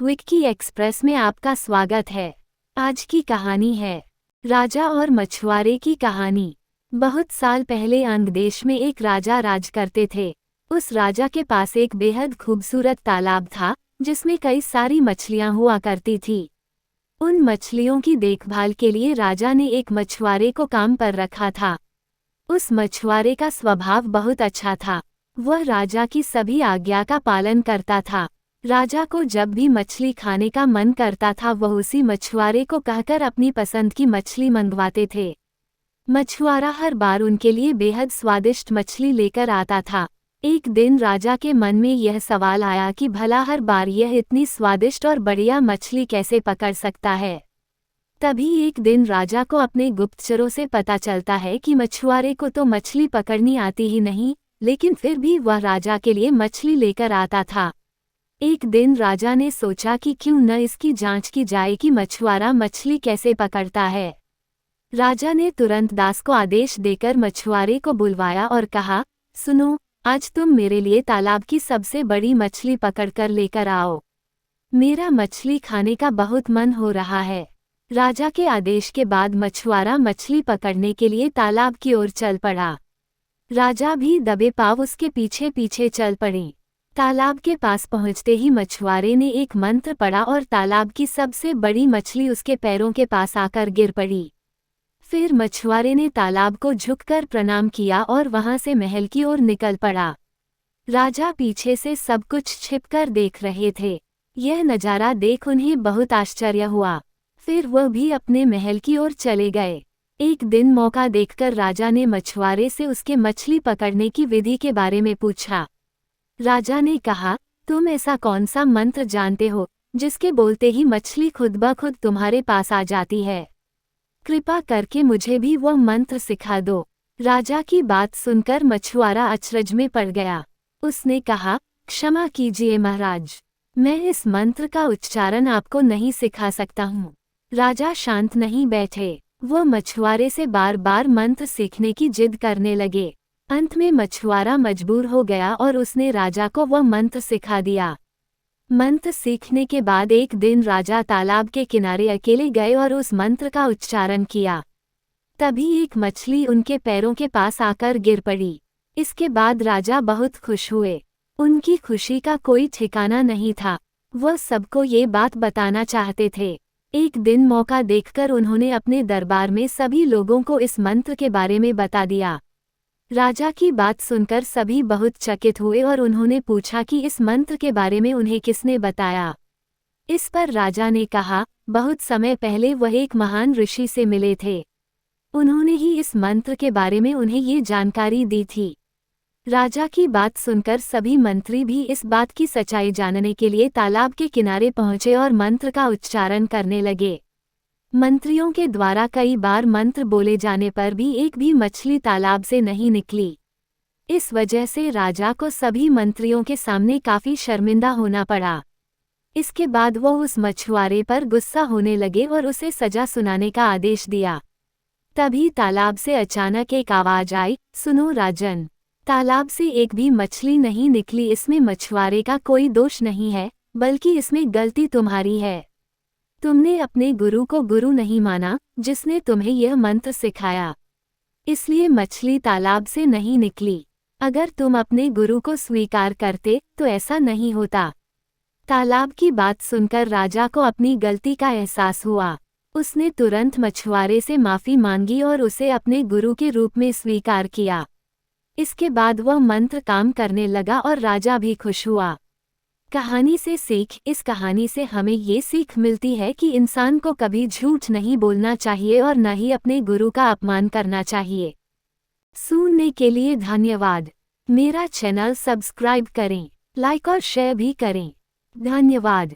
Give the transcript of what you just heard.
Vicky express में आपका स्वागत है। आज की कहानी है राजा और मछुआरे की कहानी। बहुत साल पहले अंग देश में एक राजा राज करते थे। उस राजा के पास एक बेहद खूबसूरत तालाब था जिसमें कई सारी मछलियां हुआ करती थी। उन मछलियों की देखभाल के लिए राजा ने एक मछुआरे को काम पर रखा था। उस मछुआरे का स्वभाव बहुत अच्छा था। वह राजा की सभी आज्ञा का पालन करता था। राजा को जब भी मछली खाने का मन करता था वह उसी मछुआरे को कहकर अपनी पसंद की मछली मंगवाते थे। मछुआरा हर बार उनके लिए बेहद स्वादिष्ट मछली लेकर आता था। एक दिन राजा के मन में यह सवाल आया कि भला हर बार यह इतनी स्वादिष्ट और बढ़िया मछली कैसे पकड़ सकता है। तभी एक दिन राजा को अपने गुप्तचरों से पता चलता है कि मछुआरे को तो मछली पकड़नी आती ही नहीं, लेकिन फिर भी वह राजा के लिए मछली लेकर आता था। एक दिन राजा ने सोचा कि क्यों न इसकी जांच की जाए कि मछुआरा मछली कैसे पकड़ता है। राजा ने तुरंत दास को आदेश देकर मछुआरे को बुलवाया और कहा, सुनो, आज तुम मेरे लिए तालाब की सबसे बड़ी मछली पकड़कर लेकर आओ। मेरा मछली खाने का बहुत मन हो रहा है। राजा के आदेश के बाद मछुआरा मछली पकड़ने के लिए तालाब की ओर चल पड़ा। राजा भी दबे पांव उसके पीछे पीछे चल पड़े। तालाब के पास पहुंचते ही मछुआरे ने एक मंत्र पढ़ा और तालाब की सबसे बड़ी मछली उसके पैरों के पास आकर गिर पड़ी। फिर मछुआरे ने तालाब को झुककर प्रणाम किया और वहां से महल की ओर निकल पड़ा। राजा पीछे से सब कुछ छिपकर देख रहे थे। यह नज़ारा देख उन्हें बहुत आश्चर्य हुआ। फिर वह भी अपने महल की ओर चले गए। एक दिन मौका देखकर राजा ने मछुआरे से उसके मछली पकड़ने की विधि के बारे में पूछा। राजा ने कहा, तुम ऐसा कौन सा मंत्र जानते हो जिसके बोलते ही मछली खुद ब खुद तुम्हारे पास आ जाती है? कृपा करके मुझे भी वह मंत्र सिखा दो। राजा की बात सुनकर मछुआरा अचरज में पड़ गया। उसने कहा, क्षमा कीजिए महाराज, मैं इस मंत्र का उच्चारण आपको नहीं सिखा सकता हूँ। राजा शांत नहीं बैठे। वह मछुआरे से बार बार मंत्र सीखने की जिद करने लगे। अंत में मछुआरा मजबूर हो गया और उसने राजा को वह मंत्र सिखा दिया। मंत्र सीखने के बाद एक दिन राजा तालाब के किनारे अकेले गए और उस मंत्र का उच्चारण किया। तभी एक मछली उनके पैरों के पास आकर गिर पड़ी। इसके बाद राजा बहुत खुश हुए। उनकी खुशी का कोई ठिकाना नहीं था। वह सबको ये बात बताना चाहते थे। एक दिन मौका देखकर उन्होंने अपने दरबार में सभी लोगों को इस मंत्र के बारे में बता दिया। राजा की बात सुनकर सभी बहुत चकित हुए और उन्होंने पूछा कि इस मंत्र के बारे में उन्हें किसने बताया। इस पर राजा ने कहा, बहुत समय पहले वह एक महान ऋषि से मिले थे। उन्होंने ही इस मंत्र के बारे में उन्हें ये जानकारी दी थी। राजा की बात सुनकर सभी मंत्री भी इस बात की सच्चाई जानने के लिए तालाब के किनारे पहुंचे और मंत्र का उच्चारण करने लगे। मंत्रियों के द्वारा कई बार मंत्र बोले जाने पर भी एक भी मछली तालाब से नहीं निकली। इस वजह से राजा को सभी मंत्रियों के सामने काफी शर्मिंदा होना पड़ा। इसके बाद वो उस मछुआरे पर गुस्सा होने लगे और उसे सजा सुनाने का आदेश दिया। तभी तालाब से अचानक एक आवाज आई, सुनो राजन, तालाब से एक भी मछली नहीं निकली। इसमें मछुआरे का कोई दोष नहीं है, बल्कि इसमें गलती तुम्हारी है। तुमने अपने गुरु को गुरु नहीं माना जिसने तुम्हें यह मंत्र सिखाया, इसलिए मछली तालाब से नहीं निकली। अगर तुम अपने गुरु को स्वीकार करते तो ऐसा नहीं होता। तालाब की बात सुनकर राजा को अपनी गलती का एहसास हुआ। उसने तुरंत मछुआरे से माफी मांगी और उसे अपने गुरु के रूप में स्वीकार किया। इसके बाद वह मंत्र काम करने लगा और राजा भी खुश हुआ। कहानी से सीख। इस कहानी से हमें ये सीख मिलती है कि इंसान को कभी झूठ नहीं बोलना चाहिए और न ही अपने गुरु का अपमान करना चाहिए। सुनने के लिए धन्यवाद। मेरा चैनल सब्सक्राइब करें, लाइक और शेयर भी करें। धन्यवाद।